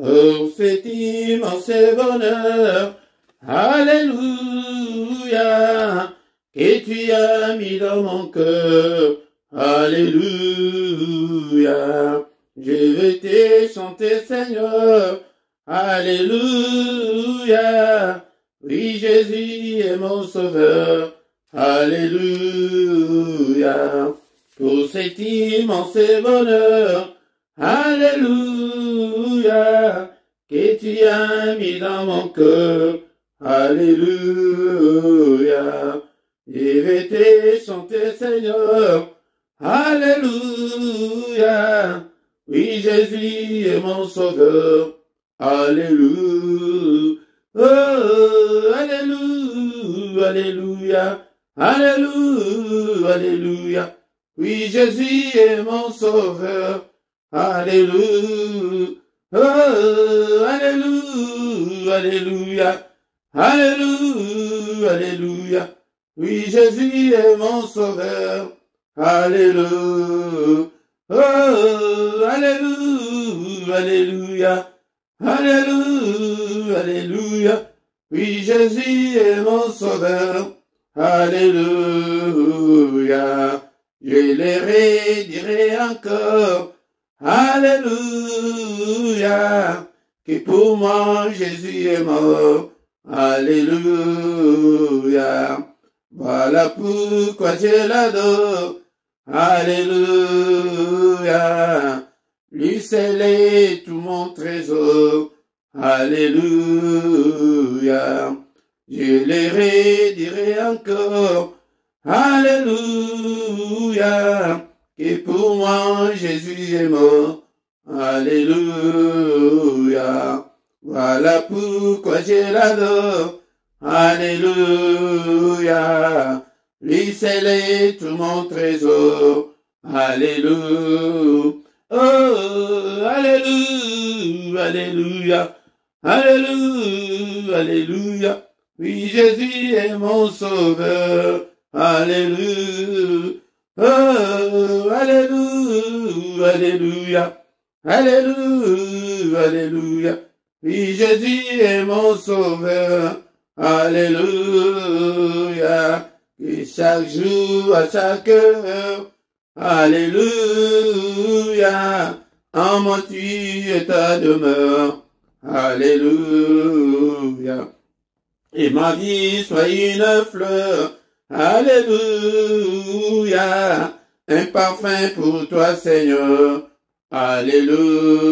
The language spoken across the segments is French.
Oh, cet immense bonheur, alléluia, que tu as mis dans mon cœur, alléluia. Je vais te chanter, Seigneur, alléluia. Oui, Jésus est mon sauveur, alléluia. Pour cet immense bonheur, alléluia, que tu as mis dans mon cœur, alléluia. Je vais te chanter, Seigneur, alléluia. Oui, Jésus est mon sauveur, alléluia. Oh, alléluia, alléluia, alléluia, alléluia. Oui, Jésus est mon sauveur, alléluia. Oh, alléluia, alléluia, alléluia, alléluia. Oui, Jésus est mon sauveur, alléluia. Oh, alléluia, alléluia, alléluia, alléluia. Oui, Jésus est mon sauveur, alléluia. Je les redirai encore, alléluia. Que pour moi Jésus est mort, alléluia. Voilà pourquoi je l'adore, alléluia. Lui seul est tout mon trésor, alléluia. Je les redirai encore, alléluia. Que pour moi Jésus est mort, alléluia. Voilà pourquoi je l'adore, alléluia. Lui seul est tout mon trésor, alléluia. Oh, alléluia, alléluia, alléluia, alléluia. Oui, Jésus est mon sauveur, alléluia. Oh, alléluia, alléluia, alléluia, alléluia. Oui, Jésus est mon sauveur, alléluia. Et chaque jour, à chaque heure, alléluia. En moi tu es ta demeure, alléluia. Et ma vie soit une fleur, alléluia. Un parfum pour toi, Seigneur, alléluia.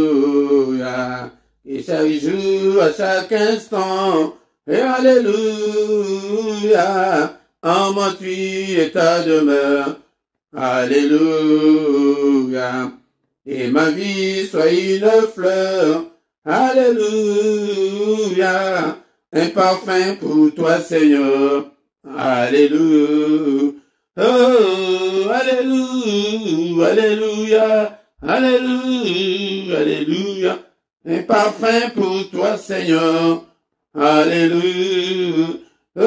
Et chaque jour, à chaque instant, et alléluia. En moi tu es ta demeure, alléluia. Et ma vie soit une fleur, alléluia. Un parfum pour toi, Seigneur, alléluia. Oh, alléluia, alléluia, alléluia, alléluia. Un parfum pour toi, Seigneur, alléluia. Oh,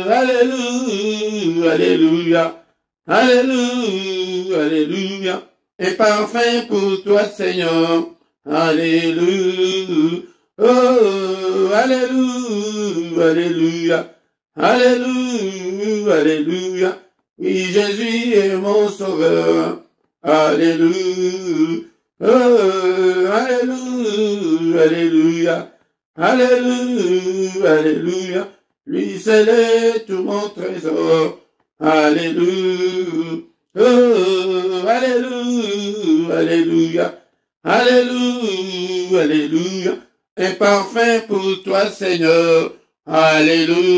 alléluia, alléluia, alléluia, alléluia. Un parfum pour toi, Seigneur, alléluia. Oh, alléluia, alléluia, alléluia, alléluia. Oui, Jésus est mon sauveur, alléluia. Oh, alléluia, alléluia, alléluia, alléluia. Lui seul est tout mon trésor, alléluia. Oh, alléluia, alléluia, alléluia, alléluia. Un parfum pour toi, Seigneur, alléluia.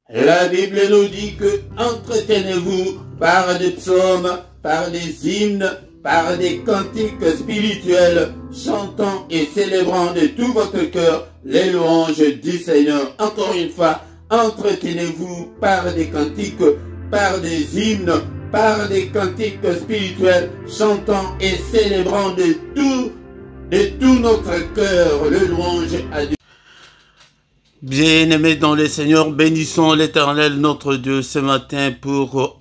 La Bible nous dit que entretenez-vous par des psaumes, par des hymnes, par des cantiques spirituels, chantant et célébrant de tout votre cœur les louanges du Seigneur. Encore une fois, entretenez-vous par des cantiques, par des hymnes, par des cantiques spirituels, chantant et célébrant de tout notre cœur le louange à Dieu. Bien-aimés dans le Seigneur, bénissons l'Éternel notre Dieu ce matin pour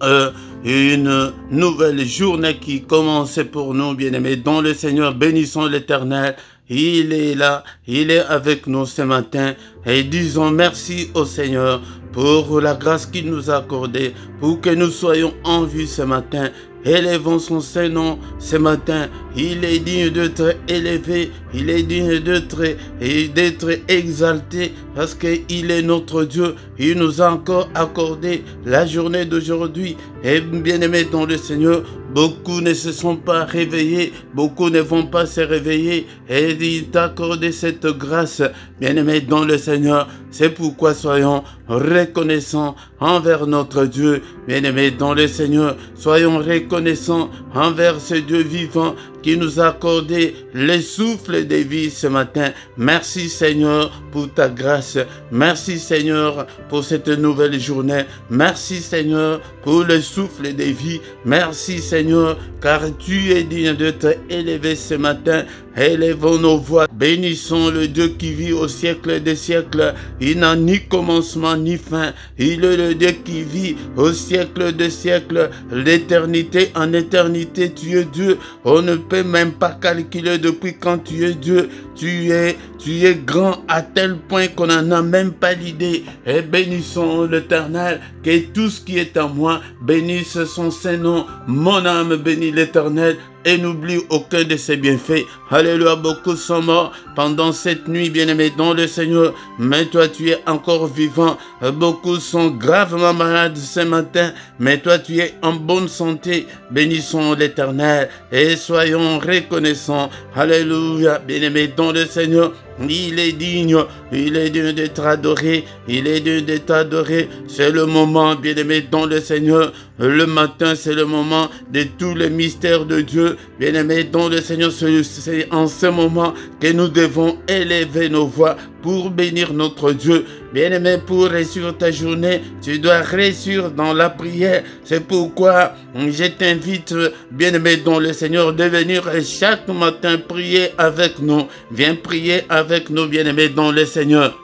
une nouvelle journée qui commence pour nous, bien-aimés, dans le Seigneur. Bénissons l'Éternel. Il est là, il est avec nous ce matin et disons merci au Seigneur pour la grâce qu'il nous a accordée, pour que nous soyons en vie ce matin. Élevons son Saint-Nom ce matin. Il est digne d'être élevé, il est digne d'être exalté parce qu'il est notre Dieu. Il nous a encore accordé la journée d'aujourd'hui. Et bien-aimés dans le Seigneur, beaucoup ne se sont pas réveillés, beaucoup ne vont pas se réveiller. Et il t'a accordé cette grâce, bien-aimés dans le Seigneur. C'est pourquoi soyons reconnaissants envers notre Dieu. Bien-aimés dans le Seigneur, soyons reconnaissants envers ce Dieu vivant qui nous a accordé le souffle de vie ce matin. Merci Seigneur pour ta grâce. Merci Seigneur pour cette nouvelle journée. Merci Seigneur pour le souffle de vie. Merci Seigneur car tu es digne de te élever ce matin. Élevons nos voix. Bénissons le Dieu qui vit au siècle des siècles. Il n'a ni commencement ni fin. Il est le Dieu qui vit au siècle des siècles. L'éternité en éternité, tu es Dieu. On ne peut même pas calculer depuis quand tu es Dieu. Tu es grand à tel point qu'on n'en a même pas l'idée. Et bénissons l'Éternel, que tout ce qui est en moi bénisse son Saint-Nom. Mon âme bénit l'Éternel et n'oublie aucun de ses bienfaits. Alléluia, beaucoup sont morts pendant cette nuit, bien-aimés dans le Seigneur. Mais toi, tu es encore vivant. Beaucoup sont gravement malades ce matin. Mais toi, tu es en bonne santé. Bénissons l'Éternel et soyons reconnaissants. Alléluia, bien-aimés dans le Seigneur. Il est digne d'être adoré, il est digne d'être adoré. C'est le moment, bien-aimé dans le Seigneur. Le matin, c'est le moment de tous les mystères de Dieu. Bien-aimé dans le Seigneur, c'est en ce moment que nous devons élever nos voix pour bénir notre Dieu. Bien-aimé, pour réussir ta journée, tu dois réussir dans la prière. C'est pourquoi je t'invite, bien-aimé dans le Seigneur, de venir chaque matin prier avec nous. Viens prier avec nous, bien-aimés dans le Seigneur.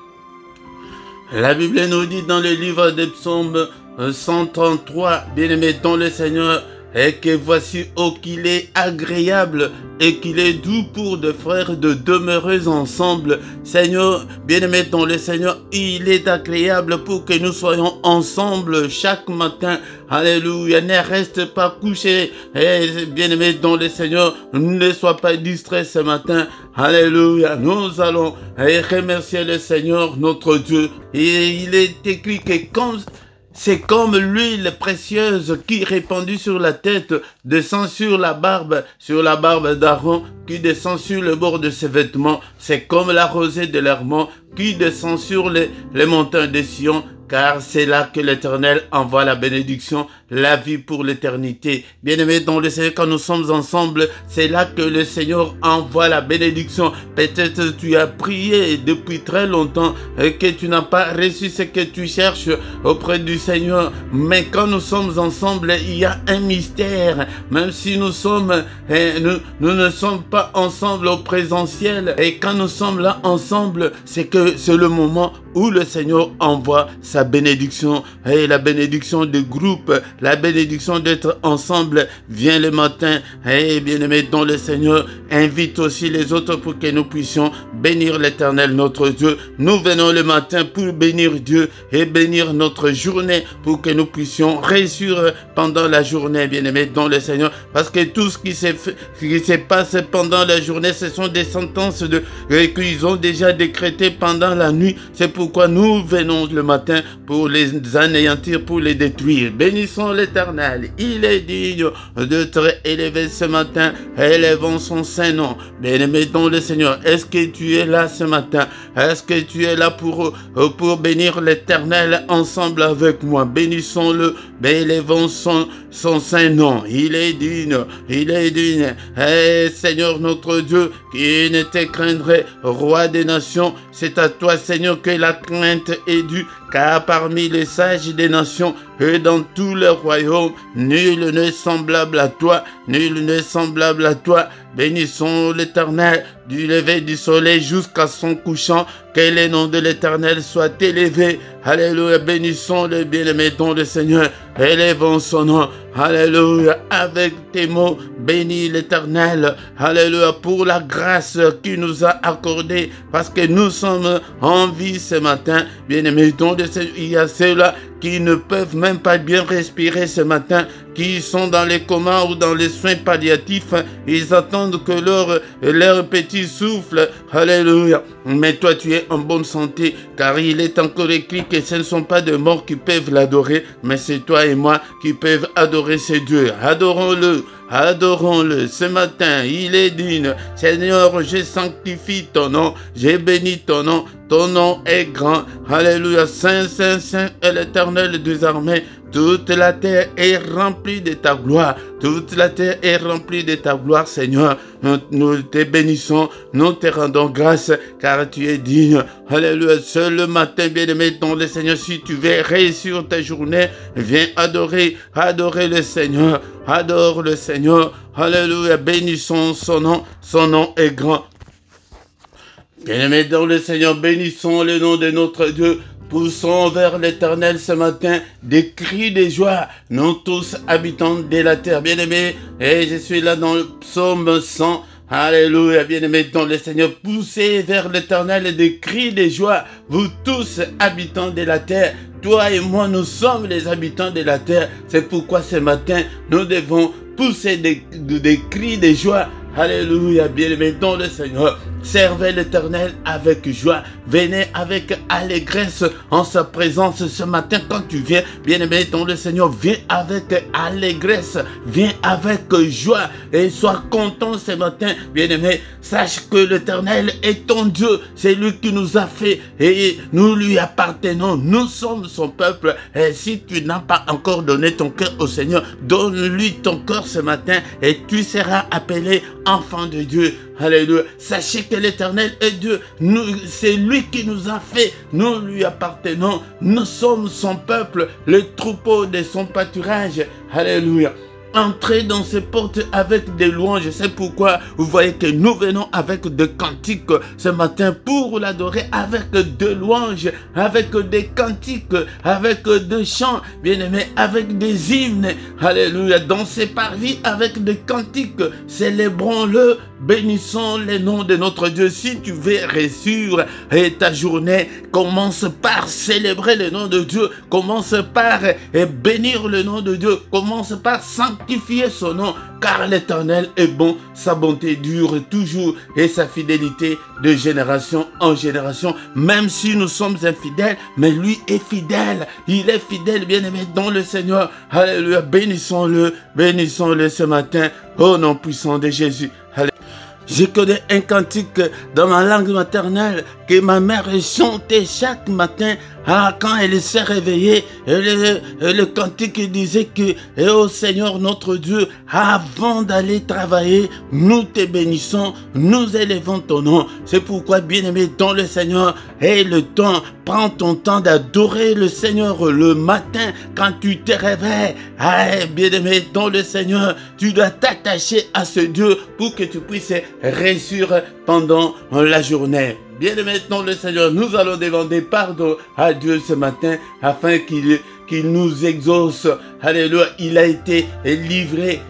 La Bible nous dit dans le livre des Psaumes 133, bien-aimés dans le Seigneur, et que voici, oh qu'il est agréable et qu'il est doux pour deux frères de demeurer ensemble. Seigneur, bien-aimé dans le Seigneur, il est agréable pour que nous soyons ensemble chaque matin. Alléluia, ne reste pas couché. Et bien-aimé dans le Seigneur, ne sois pas distrait ce matin. Alléluia, nous allons remercier le Seigneur, notre Dieu. Et il est écrit que c'est comme l'huile précieuse qui répandue sur la tête descend sur la barbe d'Aaron, qui descend sur le bord de ses vêtements. C'est comme la rosée de l'Hermon qui descend sur les montagnes de Sion, car c'est là que l'Éternel envoie la bénédiction, la vie pour l'éternité. Bien-aimés dans le Seigneur, quand nous sommes ensemble, c'est là que le Seigneur envoie la bénédiction. Peut-être tu as prié depuis très longtemps et que tu n'as pas reçu ce que tu cherches auprès du Seigneur. Mais quand nous sommes ensemble, il y a un mystère. Même si nous ne sommes pas ensemble au présentiel. Et quand nous sommes là ensemble, c'est le moment où le Seigneur envoie sa bénédiction. Et la bénédiction de groupe, la bénédiction d'être ensemble vient le matin. Et bien-aimé dans le Seigneur, invite aussi les autres pour que nous puissions bénir l'Éternel, notre Dieu. Nous venons le matin pour bénir Dieu et bénir notre journée pour que nous puissions réussir pendant la journée, bien-aimé dans le Seigneur. Parce que tout ce qui se passe pendant la journée, ce sont des sentences qu'ils ont déjà décrétées pendant la nuit. C'est pourquoi nous venons le matin pour les anéantir, pour les détruire. Bénissons l'Éternel. Il est digne de te élever ce matin. Élevons son Saint-Nom. Bien-aimé dans le Seigneur, est-ce que tu es là ce matin? Est-ce que tu es là pour bénir l'Éternel ensemble avec moi? Bénissons-le. Élevons son Saint-Nom. Il est digne. Il est digne. Seigneur notre Dieu, qui ne te craindrait, roi des nations, c'est à toi, Seigneur, que la crainte est due, car parmi les sages des nations et dans tous les royaumes, nul n'est semblable à toi, nul n'est semblable à toi. Bénissons l'Éternel du lever du soleil jusqu'à son couchant. Que le nom de l'Éternel soit élevé. Alléluia. Bénissons le bien-aimé don du Seigneur. Élevons son nom. Alléluia. Avec tes mots, bénis l'Éternel. Alléluia. Pour la grâce qu'il nous a accordée. Parce que nous sommes en vie ce matin. Bien-aimé don du Seigneur. Il y a ceux-là qui ne peuvent même pas bien respirer ce matin, qui sont dans les comas ou dans les soins palliatifs. Ils attendent que leur petit souffle. Alléluia. Mais toi, tu es en bonne santé, car il est encore écrit que ce ne sont pas de morts qui peuvent l'adorer, mais c'est toi et moi qui peuvent adorer ce Dieu. Adorons-le. Adorons-le ce matin, il est digne. Seigneur, je sanctifie ton nom, j'ai béni ton nom est grand. Alléluia, Saint, Saint, Saint est l'Éternel des armées. Toute la terre est remplie de ta gloire. Toute la terre est remplie de ta gloire, Seigneur. Nous te bénissons, nous te rendons grâce, car tu es digne. Alléluia. Seul le matin, bien-aimé, ton le Seigneur, si tu veux réussir ta journée, viens adorer le Seigneur. Adore le Seigneur. Alléluia. Bénissons son nom est grand. Bien-aimé dans le Seigneur, bénissons le nom de notre Dieu. Poussons vers l'Éternel ce matin des cris de joie, nous tous habitants de la terre. Bien-aimés, et je suis là dans le psaume 100. Alléluia, bien-aimés dans le Seigneur, poussez vers l'Éternel des cris de joie, vous tous habitants de la terre. Toi et moi, nous sommes les habitants de la terre. C'est pourquoi ce matin, nous devons pousser des cris de joie. Alléluia, bien-aimés dans le Seigneur. Servez l'Éternel avec joie. Venez avec allégresse en sa présence ce matin quand tu viens. Bien-aimé dans le Seigneur, viens avec allégresse. Viens avec joie et sois content ce matin. Bien-aimé, sache que l'Éternel est ton Dieu. C'est lui qui nous a fait et nous lui appartenons. Nous sommes son peuple. Et si tu n'as pas encore donné ton cœur au Seigneur, donne-lui ton cœur ce matin et tu seras appelé enfant de Dieu. Alléluia. Sachez que l'Éternel est Dieu. C'est lui qui nous a fait. Nous lui appartenons. Nous sommes son peuple, le troupeau de son pâturage. Alléluia. Entrez dans ces portes avec des louanges. C'est pourquoi vous voyez que nous venons avec des cantiques ce matin pour l'adorer avec des louanges, avec des cantiques, avec des chants, bien-aimés, avec des hymnes. Alléluia. Dans ces parvis avec des cantiques, célébrons-le, bénissons le nom de notre Dieu. Si tu veux réussir ta journée, commence par célébrer le nom de Dieu, commence par bénir le nom de Dieu, commence par sanctifier son nom, car l'Éternel est bon, sa bonté dure toujours et sa fidélité de génération en génération. Même si nous sommes infidèles, mais lui est fidèle. Il est fidèle, bien-aimé, dans le Seigneur. Alléluia, bénissons-le ce matin, au nom puissant de Jésus. Alléluia. Je connais un cantique dans ma langue maternelle que ma mère chantait chaque matin quand elle s'est réveillée. Le cantique disait que ô Seigneur notre Dieu, avant d'aller travailler, nous te bénissons, nous élevons ton nom. C'est pourquoi, bien-aimé dans le Seigneur, et le temps, prends ton temps d'adorer le Seigneur le matin quand tu te réveilles. Bien-aimé dans le Seigneur, tu dois t'attacher à ce Dieu pour que tu puisses réussir pendant la journée. Bien-aimé dans le Seigneur, nous allons demander pardon à Dieu ce matin afin qu'il nous exauce. Alléluia, il a été livré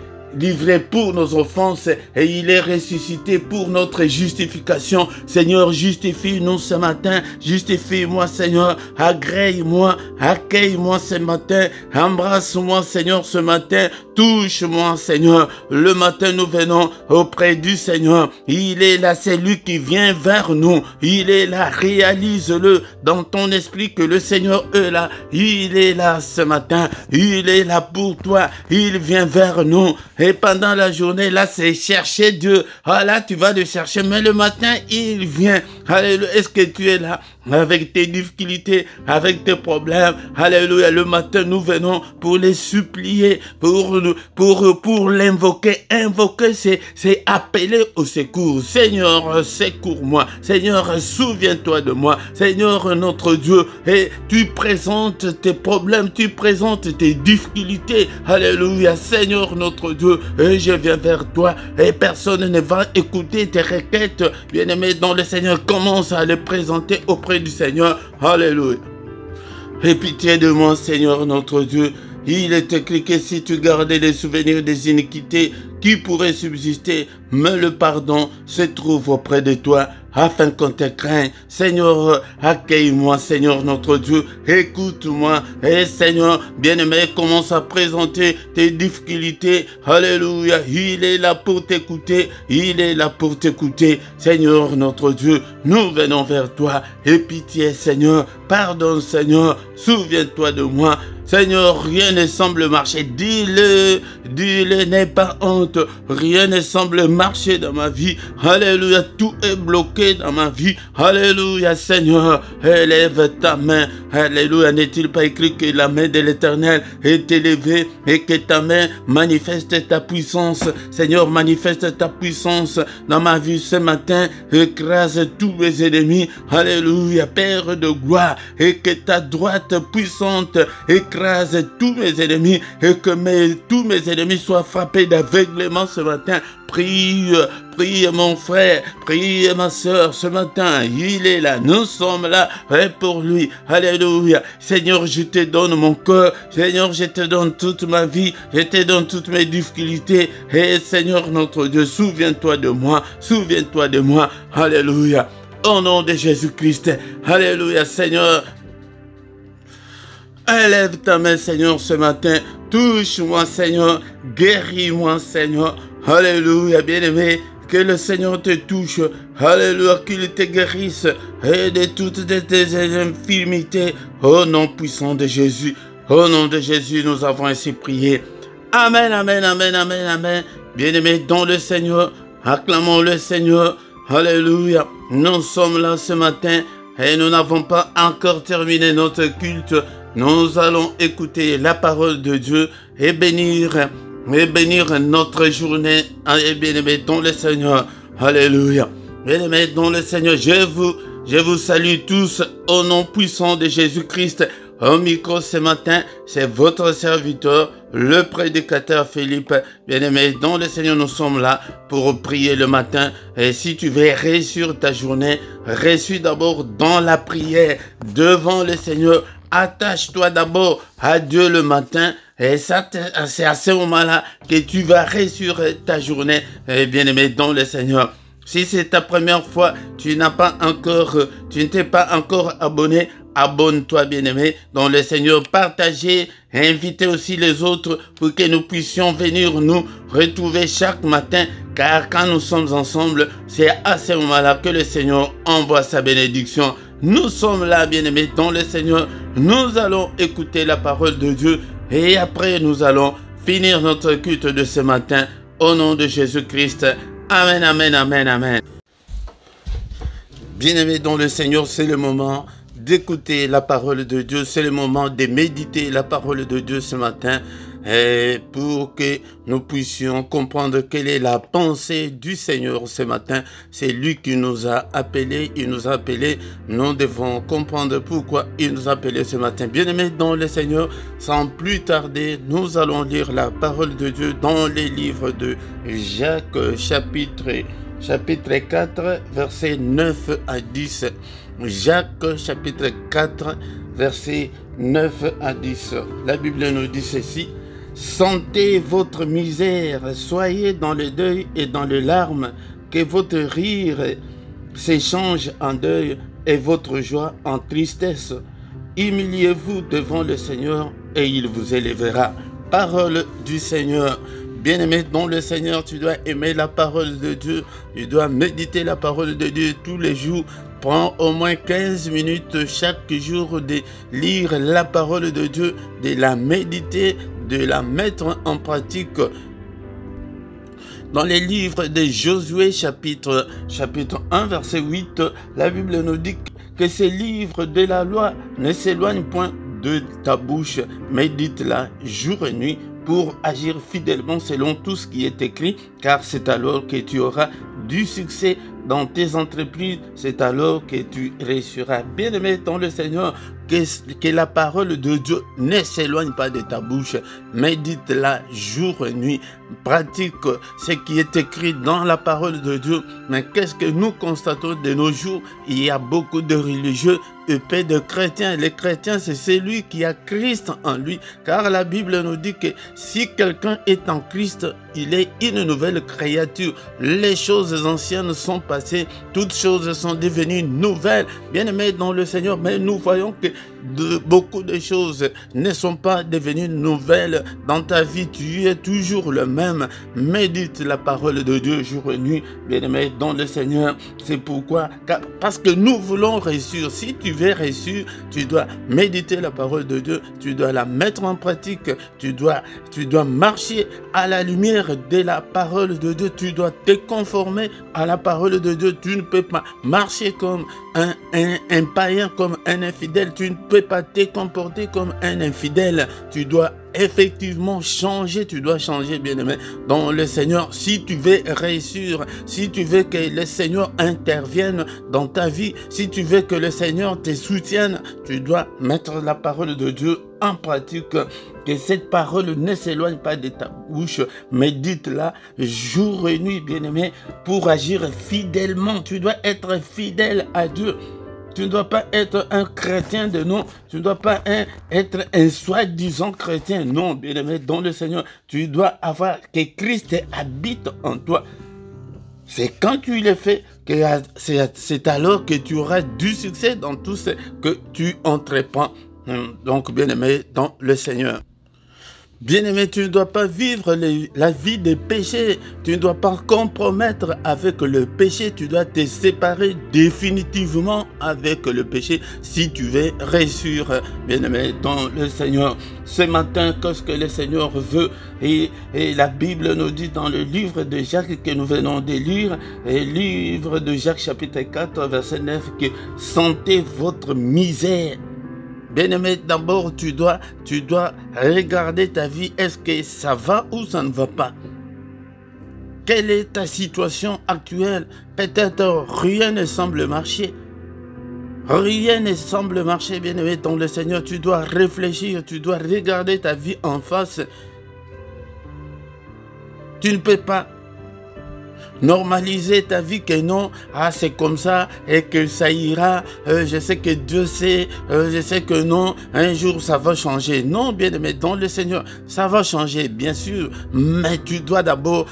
pour nos offenses et il est ressuscité pour notre justification. Seigneur, justifie-nous ce matin, justifie-moi Seigneur, agrée-moi, accueille-moi ce matin, embrasse-moi Seigneur ce matin, touche-moi Seigneur. Le matin nous venons auprès du Seigneur, il est là, c'est lui qui vient vers nous, il est là, réalise-le dans ton esprit que le Seigneur est là, il est là ce matin, il est là pour toi, il vient vers nous. Et pendant la journée, là, c'est chercher Dieu. Ah là, tu vas le chercher, mais le matin, il vient. Alléluia. Est-ce que tu es là? avec tes difficultés, avec tes problèmes. Alléluia, le matin, nous venons pour les supplier, pour l'invoquer. Invoquer, c'est appeler au secours. Seigneur, secours-moi. Seigneur, souviens-toi de moi. Seigneur, notre Dieu, et tu présentes tes problèmes, tu présentes tes difficultés. Alléluia, Seigneur, notre Dieu, et je viens vers toi, et personne ne va écouter tes requêtes. Bien-aimé dans le Seigneur, commence à les présenter auprès du Seigneur. Alléluia. Aie pitié de moi, Seigneur notre Dieu. Il est écrit que si tu gardais les souvenirs des iniquités qui pourraient subsister, mais le pardon se trouve auprès de toi, afin qu'on te craigne. Seigneur, accueille-moi, Seigneur notre Dieu, écoute-moi. Et Seigneur, bien-aimé, commence à présenter tes difficultés. Alléluia, il est là pour t'écouter, il est là pour t'écouter. Seigneur notre Dieu, nous venons vers toi. Aie pitié, Seigneur, pardonne, Seigneur, souviens-toi de moi. Seigneur, rien ne semble marcher. Dis-le, n'aie pas honte. Rien ne semble marcher dans ma vie. Alléluia, tout est bloqué dans ma vie. Alléluia, Seigneur, élève ta main. Alléluia, n'est-il pas écrit que la main de l'Éternel est élevée et que ta main manifeste ta puissance. Seigneur, manifeste ta puissance dans ma vie ce matin. Écrase tous mes ennemis. Alléluia, Père de gloire, et que ta droite puissante écrase tous mes ennemis et que tous mes ennemis soient frappés d'aveuglement ce matin. Prie mon frère, prie ma soeur ce matin. Il est là, nous sommes là pour lui. Alléluia. Seigneur, je te donne mon cœur. Seigneur, je te donne toute ma vie. Je te donne toutes mes difficultés. Et Seigneur notre Dieu, souviens-toi de moi. Souviens-toi de moi. Alléluia. Au nom de Jésus-Christ. Alléluia, Seigneur. Élève ta main, Seigneur, ce matin. Touche-moi, Seigneur. Guéris-moi, Seigneur. Alléluia, bien-aimé. Que le Seigneur te touche. Alléluia, qu'il te guérisse. Et de toutes tes infirmités. Au nom puissant de Jésus. Au nom de Jésus, nous avons ainsi prié. Amen, amen, amen, amen, amen. Bien-aimé, dans le Seigneur. Acclamons le Seigneur. Alléluia. Nous sommes là ce matin. Et nous n'avons pas encore terminé notre culte. Nous allons écouter la parole de Dieu et bénir notre journée. Et bien-aimé dans le Seigneur. Alléluia. Bien-aimé dans le Seigneur, je vous salue tous au nom puissant de Jésus-Christ. Au micro ce matin, c'est votre serviteur, le prédicateur Philippe. Bien-aimé dans le Seigneur, nous sommes là pour prier le matin. Et si tu veux réussir ta journée, réussis d'abord dans la prière devant le Seigneur. Attache-toi d'abord à Dieu le matin. Et ça, c'est à ce moment-là que tu vas réussir ta journée. Et bien-aimé dans le Seigneur. Si c'est ta première fois, tu ne t'es pas encore abonné, abonne-toi, bien-aimé, dans le Seigneur. Partagez, invitez aussi les autres pour que nous puissions venir nous retrouver chaque matin. Car quand nous sommes ensemble, c'est à ce moment-là que le Seigneur envoie sa bénédiction. Nous sommes là, bien-aimés, dans le Seigneur. Nous allons écouter la parole de Dieu et après nous allons finir notre culte de ce matin au nom de Jésus-Christ. Amen, amen, amen, amen. Bien-aimés dans le Seigneur, c'est le moment d'écouter la parole de Dieu. C'est le moment de méditer la parole de Dieu ce matin. Et pour que nous puissions comprendre quelle est la pensée du Seigneur ce matin. C'est lui qui nous a appelés, il nous a appelés. Nous devons comprendre pourquoi il nous a appelés ce matin. Bien-aimés dans le Seigneur, sans plus tarder, nous allons lire la parole de Dieu dans les livres de Jacques, chapitre 4, versets 9 à 10. Jacques, chapitre 4, versets 9 à 10. La Bible nous dit ceci. Sentez votre misère, soyez dans le deuil et dans les larmes, que votre rire s'échange en deuil et votre joie en tristesse. Humiliez-vous devant le Seigneur et il vous élèvera. Parole du Seigneur. Bien-aimé dans le Seigneur, tu dois aimer la parole de Dieu, tu dois méditer la parole de Dieu tous les jours. Prends au moins 15 minutes chaque jour de lire la parole de Dieu, de la méditer, de la mettre en pratique. Dans les livres de Josué, chapitre 1, verset 8, la Bible nous dit que que ces livres de la loi ne s'éloignent point de ta bouche. Médite-la jour et nuit pour agir fidèlement selon tout ce qui est écrit, car c'est alors que tu auras du succès dans tes entreprises, c'est alors que tu réussiras. Bien-aimé dans le Seigneur, que la parole de Dieu ne s'éloigne pas de ta bouche. Médite-la jour et nuit. Pratique ce qui est écrit dans la parole de Dieu. Mais qu'est-ce que nous constatons de nos jours? Il y a beaucoup de religieux et peu de chrétiens. Les chrétiens, c'est celui qui a Christ en lui. Car la Bible nous dit que si quelqu'un est en Christ, il est une nouvelle créature. Les choses anciennes sont passées, toutes choses sont devenues nouvelles. Bien-aimés dans le Seigneur, mais nous voyons que beaucoup de choses ne sont pas devenues nouvelles. Dans ta vie, tu es toujours le même. Médite la parole de Dieu jour et nuit, bien-aimé dans le Seigneur. C'est pourquoi, parce que nous voulons réussir. Si tu veux réussir, tu dois méditer la parole de Dieu, tu dois la mettre en pratique, tu dois marcher à la lumière de la parole de Dieu, tu dois te conformer à la parole de Dieu. Tu ne peux pas marcher comme un païen, comme un infidèle. Tu ne peux pas te comporter comme un infidèle. Tu dois effectivement changer, tu dois changer, bien-aimé dans le Seigneur. Si tu veux réussir, si tu veux que le Seigneur intervienne dans ta vie, si tu veux que le Seigneur te soutienne, tu dois mettre la parole de Dieu en pratique. Que cette parole ne s'éloigne pas de ta bouche, médite-la jour et nuit, bien-aimé, pour agir fidèlement. Tu dois être fidèle à Dieu. Tu ne dois pas être un chrétien de nom. Tu ne dois pas être un soi-disant chrétien. Non, bien-aimé, dans le Seigneur, tu dois avoir que Christ habite en toi. C'est quand tu le fais que c'est alors que tu auras du succès dans tout ce que tu entreprends. Donc, bien-aimé, dans le Seigneur. Bien-aimé, tu ne dois pas vivre la vie des péchés. Tu ne dois pas compromettre avec le péché. Tu dois te séparer définitivement avec le péché si tu veux réussir, bien-aimé, dans le Seigneur. Ce matin, qu'est-ce que le Seigneur veut? Et la Bible nous dit dans le livre de Jacques que nous venons de lire, le livre de Jacques chapitre 4, verset 9, que sentez votre misère. Bien-aimé, d'abord, tu dois regarder ta vie. Est-ce que ça va ou ça ne va pas? Quelle est ta situation actuelle? Peut-être rien ne semble marcher. Rien ne semble marcher, bien-aimé, dans le Seigneur. Tu dois réfléchir, tu dois regarder ta vie en face. Tu ne peux pas normaliser ta vie que non, c'est comme ça et que ça ira, je sais que Dieu sait, je sais que non, un jour ça va changer. Non, bien-aimé, dans le Seigneur, ça va changer, bien sûr, mais tu dois d'abord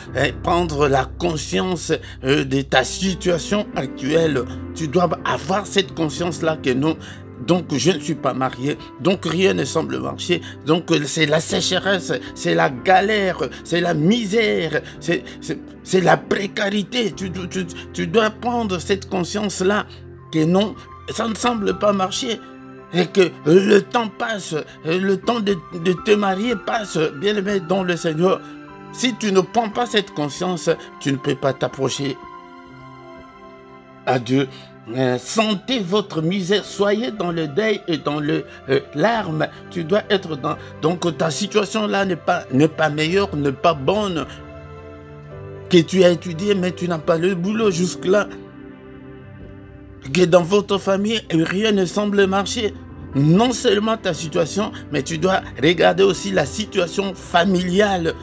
prendre la conscience de ta situation actuelle. Tu dois avoir cette conscience-là que non. Donc, je ne suis pas marié, donc rien ne semble marcher. Donc, c'est la sécheresse, c'est la galère, c'est la misère, c'est la précarité. Tu dois prendre cette conscience-là que non, ça ne semble pas marcher. Et que le temps passe, le temps de te marier passe, bien-aimé dans le Seigneur. Si tu ne prends pas cette conscience, tu ne peux pas t'approcher à Dieu. Sentez votre misère, soyez dans le deuil et dans le larme. Tu dois être dans... Donc ta situation là n'est pas meilleure, n'est pas bonne. Que tu as étudié mais tu n'as pas le boulot jusque-là. Que dans votre famille rien ne semble marcher. Non seulement ta situation, mais tu dois regarder aussi la situation familiale.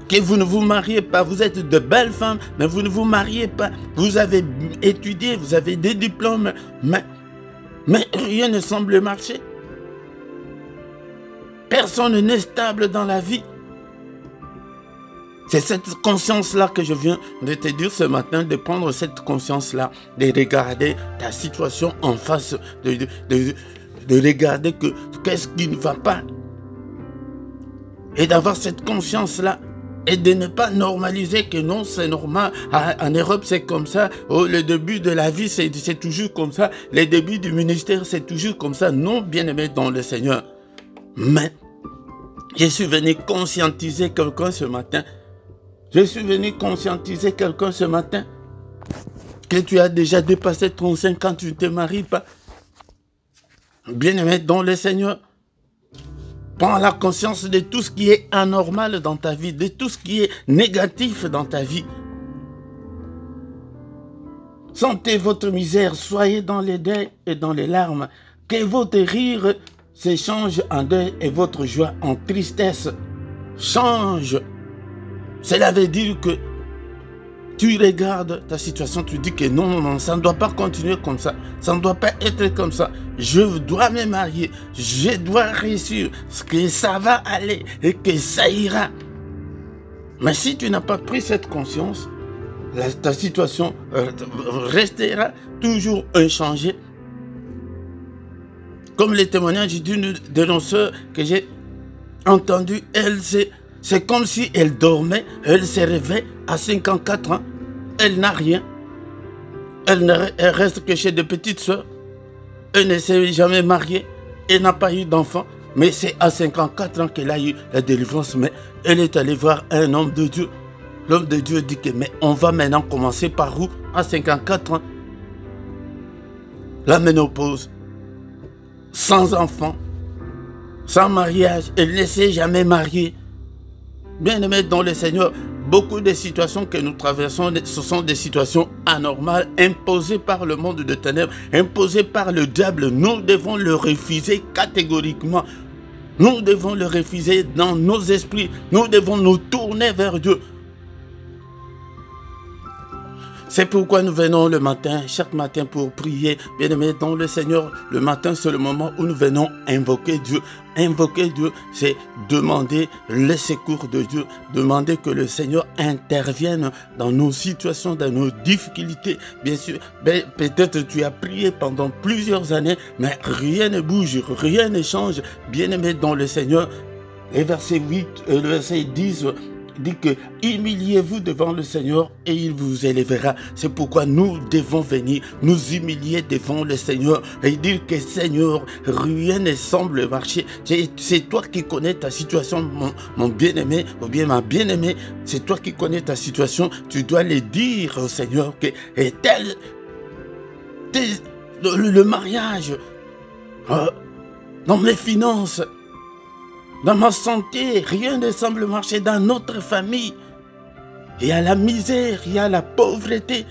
Que vous ne vous mariez pas, vous êtes de belles femmes, mais vous ne vous mariez pas. Vous avez étudié, vous avez des diplômes, mais rien ne semble marcher. Personne n'est stable dans la vie. C'est cette conscience-là que je viens de te dire ce matin, de prendre cette conscience-là, de regarder ta situation en face, de regarder qu'est-ce qui ne va pas. Et d'avoir cette conscience-là. Et de ne pas normaliser que non, c'est normal. En Europe, c'est comme ça. Oh, le début de la vie, c'est toujours comme ça. Le début du ministère, c'est toujours comme ça. Non, bien-aimé dans le Seigneur. Mais, je suis venu conscientiser quelqu'un ce matin. Je suis venu conscientiser quelqu'un ce matin. que tu as déjà dépassé 35 ans, tu ne te maries pas. Bien-aimé dans le Seigneur, prends la conscience de tout ce qui est anormal dans ta vie, de tout ce qui est négatif dans ta vie. Sentez votre misère, soyez dans les deuils et dans les larmes. Que votre rire s'échange en deuil et votre joie en tristesse. Change. Cela veut dire que tu regardes ta situation, tu dis que non, non, ça ne doit pas continuer comme ça. Ça ne doit pas être comme ça. Je dois me marier. Je dois réussir. Que ça va aller et que ça ira. Mais si tu n'as pas pris cette conscience, ta situation restera toujours inchangée. Comme les témoignages d'une dénonceuse que j'ai entendu, c'est comme si elle dormait, elle se réveille à 54 ans, elle n'a rien. Elle reste que chez des petites soeurs. Elle ne s'est jamais mariée, elle n'a pas eu d'enfant. Mais c'est à 54 ans qu'elle a eu la délivrance. Mais elle est allée voir un homme de Dieu. L'homme de Dieu dit que mais on va maintenant commencer par où? À 54 ans. La ménopause. Sans enfant. Sans mariage. Elle ne s'est jamais mariée. Bien-aimés dans le Seigneur, beaucoup de situations que nous traversons, ce sont des situations anormales, imposées par le monde de ténèbres, imposées par le diable. Nous devons le refuser catégoriquement. Nous devons le refuser dans nos esprits. Nous devons nous tourner vers Dieu. C'est pourquoi nous venons le matin, chaque matin pour prier. Bien-aimés dans le Seigneur, le matin c'est le moment où nous venons invoquer Dieu. Invoquer Dieu, c'est demander le secours de Dieu. Demander que le Seigneur intervienne dans nos situations, dans nos difficultés. Bien sûr, peut-être tu as prié pendant plusieurs années, mais rien ne bouge, rien ne change. Bien-aimés dans le Seigneur, le verset 10... dit que humiliez-vous devant le Seigneur et il vous élèvera. C'est pourquoi nous devons venir nous humilier devant le Seigneur et dire que Seigneur, rien ne semble marcher. C'est toi qui connais ta situation, mon bien-aimé, ou bien ma bien-aimée. C'est toi qui connais ta situation. Tu dois le dire au Seigneur que le mariage, dans mes finances, dans ma santé, rien ne semble marcher dans notre famille. Il y a la misère, il y a la pauvreté.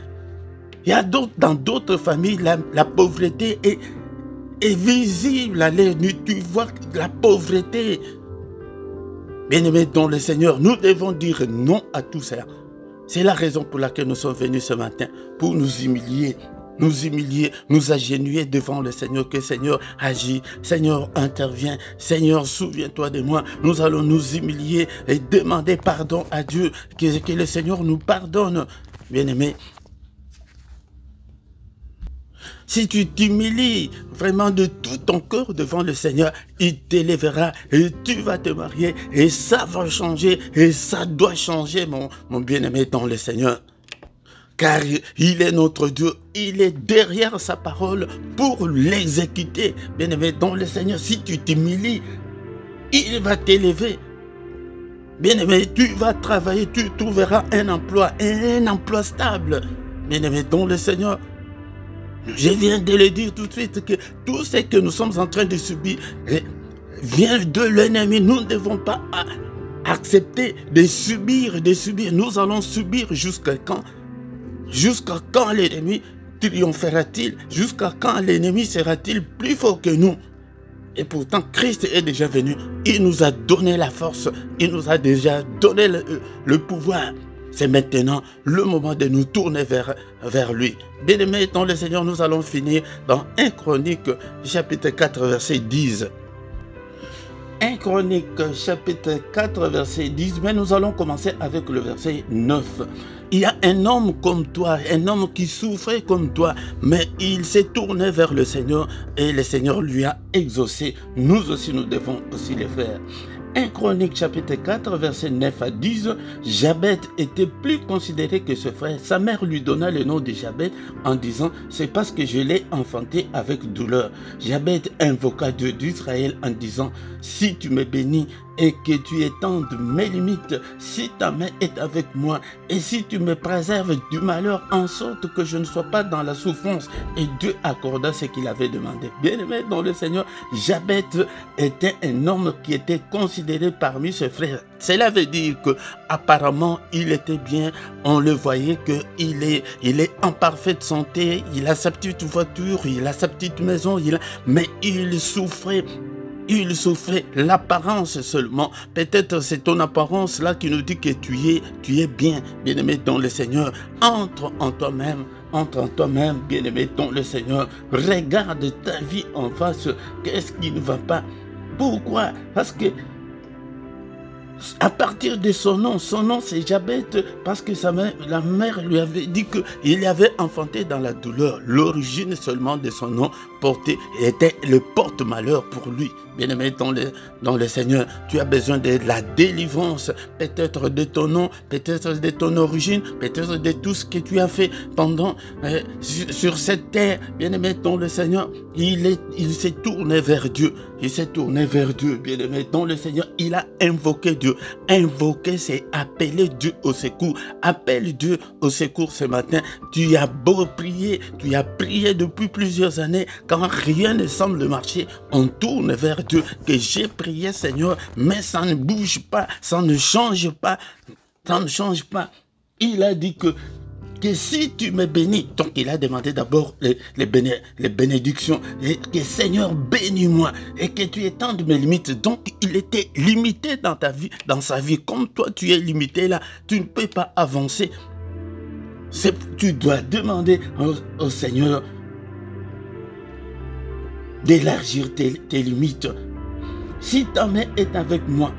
Il y a dans d'autres familles, la pauvreté est visible. Allez, tu vois la pauvreté. Bien-aimés dans le Seigneur, nous devons dire non à tout ça. C'est la raison pour laquelle nous sommes venus ce matin, pour nous humilier, nous agenouiller devant le Seigneur, que Seigneur agit, Seigneur intervient, Seigneur souviens-toi de moi. Nous allons nous humilier et demander pardon à Dieu, que le Seigneur nous pardonne. Bien-aimé, si tu t'humilies vraiment de tout ton cœur devant le Seigneur, il t'élèvera et tu vas te marier et ça va changer et ça doit changer, mon bien-aimé dans le Seigneur. Car il est notre Dieu, il est derrière sa parole pour l'exécuter. Bien-aimé dans le Seigneur, si tu t'humilies, il va t'élever. Bien-aimé, tu vas travailler, tu trouveras un emploi stable. Bien-aimé dans le Seigneur, je viens de le dire tout de suite que tout ce que nous sommes en train de subir vient de l'ennemi. Nous ne devons pas accepter de subir. Nous allons subir jusqu'à quand? Jusqu'à quand l'ennemi triomphera-t-il? Jusqu'à quand l'ennemi sera-t-il plus fort que nous? Et pourtant, Christ est déjà venu. Il nous a donné la force. Il nous a déjà donné le pouvoir. C'est maintenant le moment de nous tourner vers lui. Bien-aimés dans le Seigneur, nous allons finir dans 1 Chronique, chapitre 4, verset 10. 1 Chronique, chapitre 4, verset 10, mais nous allons commencer avec le verset 9. Il y a un homme comme toi, un homme qui souffrait comme toi, mais il s'est tourné vers le Seigneur et le Seigneur lui a exaucé. Nous aussi, nous devons aussi le faire. 1 Chronique chapitre 4 verset 9 à 10, Jabet était plus considéré que ce frère. Sa mère lui donna le nom de Jabet en disant « C'est parce que je l'ai enfanté avec douleur ». Jabet invoqua Dieu d'Israël en disant « Si tu me bénis et que tu étendes mes limites, si ta main est avec moi et si tu me préserves du malheur, en sorte que je ne sois pas dans la souffrance. Et Dieu accorda ce qu'il avait demandé. Bien-aimé dans le Seigneur, Jabez était un homme qui était considéré parmi ses frères. Cela veut dire que apparemment il était bien, on le voyait qu'il est en parfaite santé, il a sa petite voiture, il a sa petite maison, mais il souffrait. Il souffrait l'apparence seulement. Peut-être c'est ton apparence là qui nous dit que tu es bien, bien-aimé dans le Seigneur. Entre en toi-même, bien-aimé dans le Seigneur. Regarde ta vie en face. Qu'est-ce qui ne va pas? Pourquoi? Parce que à partir de son nom c'est Jabez, parce que la mère lui avait dit qu'il avait enfanté dans la douleur. L'origine seulement de son nom était le porte-malheur pour lui. Bien-aimé dans le Seigneur, tu as besoin de la délivrance, peut-être de ton nom, peut-être de ton origine, peut-être de tout ce que tu as fait pendant sur cette terre. Bien-aimé dans le Seigneur, il s'est tourné vers Dieu. Il s'est tourné vers Dieu, bien-aimé dans le Seigneur. Il a invoqué Dieu. Invoquer, c'est appeler Dieu au secours. Appelle Dieu au secours ce matin. Tu as beau prier, tu as prié depuis plusieurs années. Quand rien ne semble marcher, on tourne vers Dieu. Que j'ai prié, Seigneur, mais ça ne bouge pas, ça ne change pas. Ça ne change pas. Il a dit que si tu me bénis, donc il a demandé d'abord les bénédictions, et que Seigneur bénis-moi, et que tu étendes mes limites. Donc il était limité dans ta vie, dans sa vie, comme toi tu es limité là, tu ne peux pas avancer. Tu dois demander au Seigneur d'élargir tes limites. Si ta main est avec moi,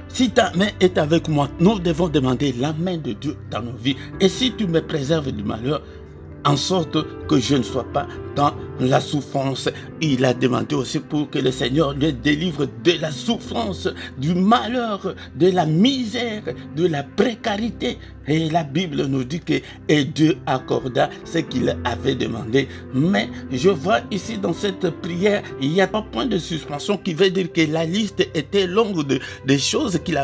si ta main est avec moi, nous devons demander la main de Dieu dans nos vies. Et si tu me préserves du malheur, en sorte que je ne sois pas dans la souffrance. Il a demandé aussi pour que le Seigneur lui délivre de la souffrance, du malheur, de la misère, de la précarité. Et la Bible nous dit que Dieu accorda ce qu'il avait demandé. Mais je vois ici dans cette prière, il y a un point de suspension qui veut dire que la liste était longue des choses qu'il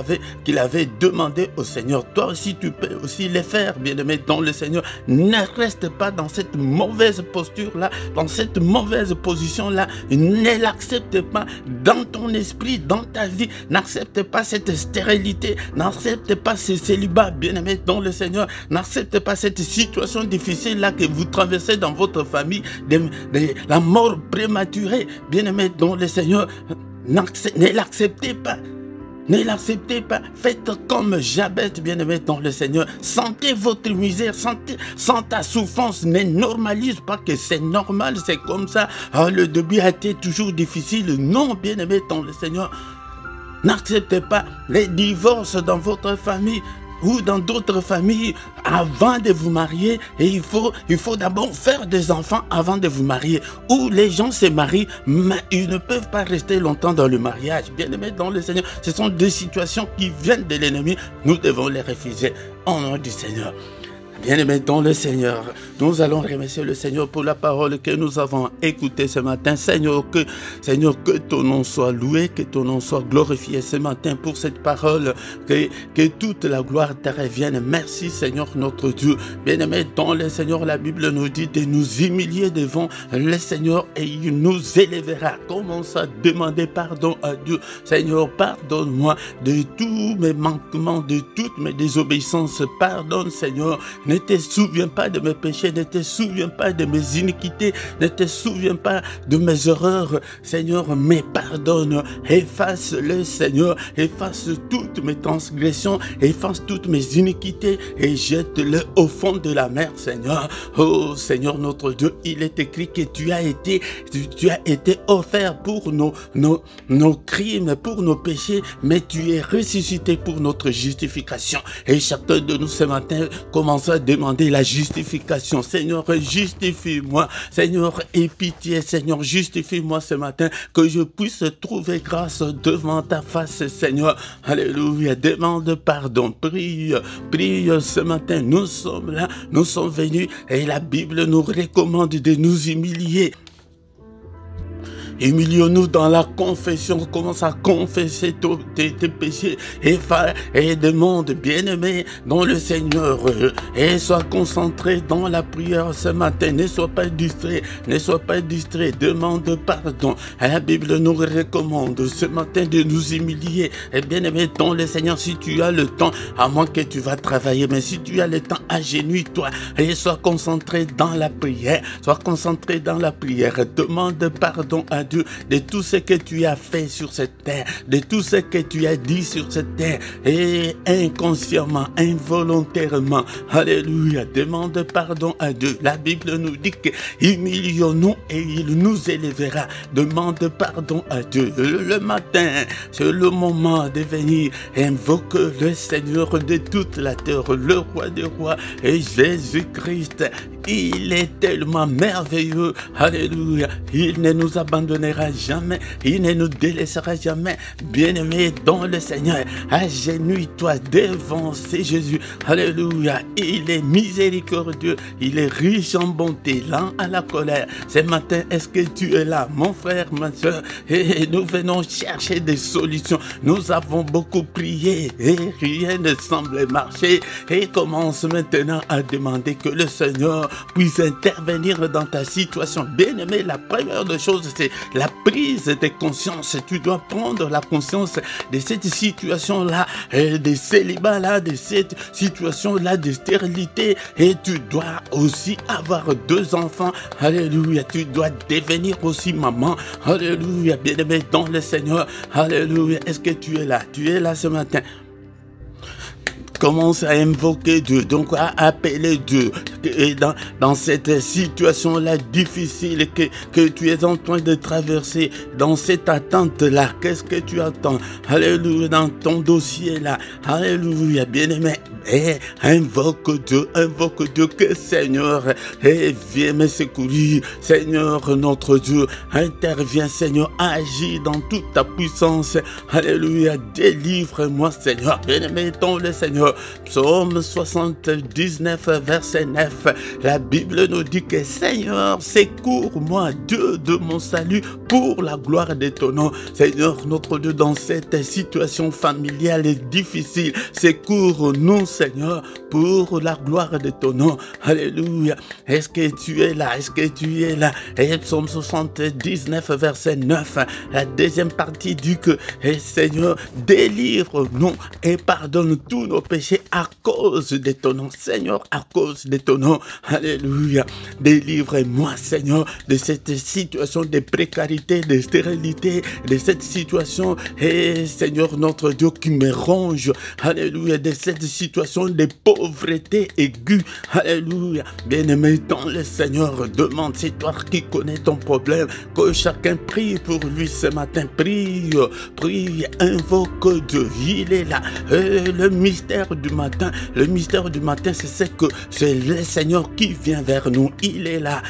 avait demandé au Seigneur. Toi aussi, tu peux aussi les faire, bien-aimé dans le Seigneur. Ne reste pas dans cette mauvaise posture-là, dans cette mauvaise position-là. Ne l'accepte pas dans ton esprit, dans ta vie. N'accepte pas cette stérilité. N'accepte pas ce célibat, bien-aimé dans le Seigneur. N'accepte pas cette situation difficile-là que vous traversez dans votre famille, la mort prématurée, bien-aimé dans le Seigneur. Ne l'acceptez pas. Ne l'acceptez pas. Faites comme Jabez, bien-aimé dans le Seigneur. Sentez votre misère, sentez ta souffrance. Ne normalise pas que c'est normal, c'est comme ça. Oh, le début a été toujours difficile. Non, bien-aimé dans le Seigneur. N'acceptez pas les divorces dans votre famille ou dans d'autres familles avant de vous marier. Et il faut d'abord faire des enfants avant de vous marier. Ou les gens se marient, mais ils ne peuvent pas rester longtemps dans le mariage. Bien-aimés dans le Seigneur, ce sont des situations qui viennent de l'ennemi. Nous devons les refuser au nom du Seigneur. Bien-aimés dans le Seigneur, nous allons remercier le Seigneur pour la parole que nous avons écoutée ce matin. Seigneur, que ton nom soit loué, que ton nom soit glorifié ce matin pour cette parole, que toute la gloire te revienne. Merci Seigneur notre Dieu. Bien-aimés dans le Seigneur, la Bible nous dit de nous humilier devant le Seigneur et il nous élèvera. Commence à demander pardon à Dieu. Seigneur, pardonne-moi de tous mes manquements, de toutes mes désobéissances. Pardonne Seigneur. Ne te souviens pas de mes péchés, ne te souviens pas de mes iniquités, ne te souviens pas de mes erreurs. Seigneur, mais pardonne, efface-le Seigneur, efface toutes mes transgressions, efface toutes mes iniquités et jette-le au fond de la mer, Seigneur. Oh Seigneur notre Dieu, il est écrit que tu as été offert pour nos crimes, pour nos péchés, mais tu es ressuscité pour notre justification. Et chacun de nous ce matin commence à demander la justification. Seigneur, justifie-moi. Seigneur, aie pitié. Seigneur, justifie-moi ce matin, que je puisse trouver grâce devant ta face, Seigneur. Alléluia. Demande pardon. Prie ce matin. Nous sommes là, nous sommes venus et la Bible nous recommande de nous humilier. Humilions-nous dans la confession. Commence à confesser tes péchés et demande, bien-aimé, dans le Seigneur. Et sois concentré dans la prière ce matin. Ne sois pas distrait. Ne sois pas distrait. Demande pardon. La Bible nous recommande ce matin de nous humilier. Et bien-aimé, dans le Seigneur, si tu as le temps, à moins que tu vas travailler, mais si tu as le temps, agenouille-toi et sois concentré dans la prière. Sois concentré dans la prière. Demande pardon à Dieu de tout ce que tu as fait sur cette terre, de tout ce que tu as dit sur cette terre, et inconsciemment, involontairement. Alléluia. Demande pardon à Dieu. La Bible nous dit que humilions-nous et il nous élèvera. Demande pardon à Dieu. Le matin, c'est le moment de venir invoquer le Seigneur de toute la terre, le roi des rois et Jésus-Christ. Il est tellement merveilleux. Alléluia. Il ne nous abandonnera jamais. Il ne nous délaissera jamais. Bien-aimé dans le Seigneur, agenouille-toi devant ce Jésus. Alléluia. Il est miséricordieux. Il est riche en bonté, lent à la colère. Ce matin, est-ce que tu es là, mon frère, ma soeur? Et nous venons chercher des solutions. Nous avons beaucoup prié et rien ne semble marcher. Et commence maintenant à demander que le Seigneur puisse intervenir dans ta situation. Bien-aimé, la première des choses, c'est la prise de conscience. Tu dois prendre la conscience de cette situation-là, de célibat-là, de cette situation-là de stérilité. Et tu dois aussi avoir 2 enfants. Alléluia. Tu dois devenir aussi maman. Alléluia. Bien-aimé dans le Seigneur. Alléluia. Est-ce que tu es là? Tu es là ce matin? Commence à invoquer Dieu, donc à appeler Dieu. Et dans cette situation-là difficile que tu es en train de traverser, dans cette attente-là, qu'est-ce que tu attends? Alléluia, dans ton dossier-là. Alléluia, bien-aimé. Et invoque Dieu, que Seigneur, et viens me secourir. Seigneur, notre Dieu, interviens, Seigneur, agis dans toute ta puissance. Alléluia, délivre-moi, Seigneur. Bien-aimé, dans le Seigneur. Psaume 79, verset 9. La Bible nous dit que Seigneur, secours-moi, Dieu de mon salut, pour la gloire de ton nom. Seigneur, notre Dieu, dans cette situation familiale et difficile, secours-nous, Seigneur, pour la gloire de ton nom. Alléluia. Est-ce que tu es là? Est-ce que tu es là? Et Psaume 79, verset 9. La deuxième partie dit que Seigneur, délivre-nous et pardonne tous nos péchés à cause de ton nom. Seigneur, à cause de ton nom. Alléluia. Délivre-moi, Seigneur, de cette situation de précarité, de stérilité, de cette situation, Seigneur, notre Dieu, qui me ronge. Alléluia. De cette situation de pauvreté aiguë. Alléluia. Bien-aimé dans le Seigneur, demande, c'est toi qui connais ton problème, que chacun prie pour lui ce matin. Prie, prie, invoque Dieu. Il est là. Le mystère du matin, c'est que c'est le Seigneur qui vient vers nous. Il est là,